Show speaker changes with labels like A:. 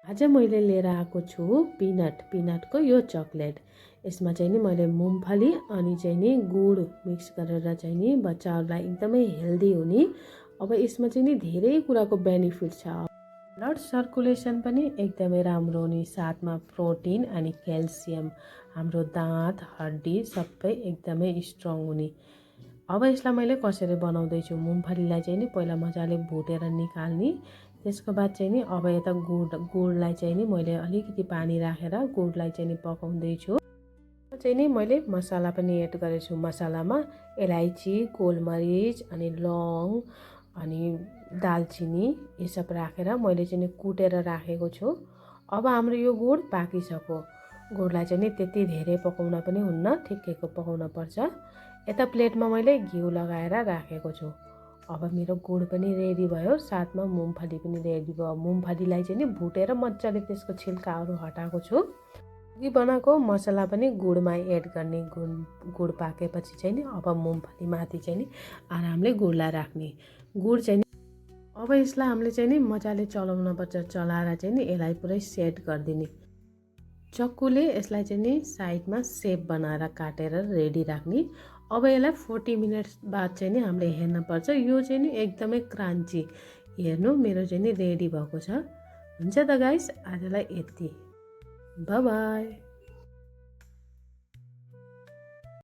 A: आज मैले लिएर आएको छु पिनटको यो चकलेट। यसमा चाहिँ नि मैले मुम्फली अनि चाहिँ नि गुड मिक्स गरेर चाहिँ नि बच्चाहरूलाई एकदमै हेल्दी हुने। अब यसमा चाहिँ नि धेरै कुराको बेनिफिट छ। ब्लड सर्कुलेसन पनि एकदमै राम्रो हुने, साथमा प्रोटिन अनि क्याल्सियम, हाम्रो दाँत हड्डी सबै एकदमै स्ट्रङ हुने। अब यसलाई मैले कसरी बनाउँदैछु, मुम्फलीलाई चाहिँ नि पहिला मजाले भुटेर निकाल्ने। त्यसको बाद चाहिँ नि अब यता गुडलाई चाहिँ नि मैले अलिकति पानी राखेर गुडलाई चाहिँ नि पकाउँदैछु। चाहिँ नि मैले मसला पनि एड गरेछु। मसलामा इलायची, गोलमरिच अनि लौङ अनि दालचिनी यो सब राखेर मैले चाहिँ नि कुटेर राखेको छु। अब हाम्रो यो गुड पाकिसक्यो। गुडलाई चाहिँ नि त्यति धेरै पकाउन पनि हुन्न, ठिक्कैको पकाउन पर्छ। यता प्लेटमा मैले घिउ लगाएर राखेको छु। अब मेरो गुड पनि रेडी भयो, साथमा मुम्फली पनि रेडी भयो। मुम्फलीलाई चाहिँ नि भुटेर मजाले त्यसको छिल्काहरू हटाएको छु। अघि बनाएको मसला पनि गुडमा एड गर्ने। गुड पाकेपछि चाहिँ नि अब मुम्फली माथि चाहिँ नि आरामले गुडलाई राख्ने। गुड चाहिँ अब यसलाई हामीले चाहिँ नि मजाले चलाउन पर्छ। चलाएर चाहिँ नि यसलाई पुरै सेट गरिदिने। चक्कुले यसलाई चाहिँ नि साइडमा सेप बनाएर काटेर रेडी राख्ने। अब यसलाई 40 मिनट्स बाद चाहिँ नि हामीले हेर्न पर्छ। यो चाहिँ नि एकदमै क्रान्ची। हेर्नु मेरो चाहिँ नि रेडी भएको छ। हुन्छ त गाइस, आजलाई यति। By by.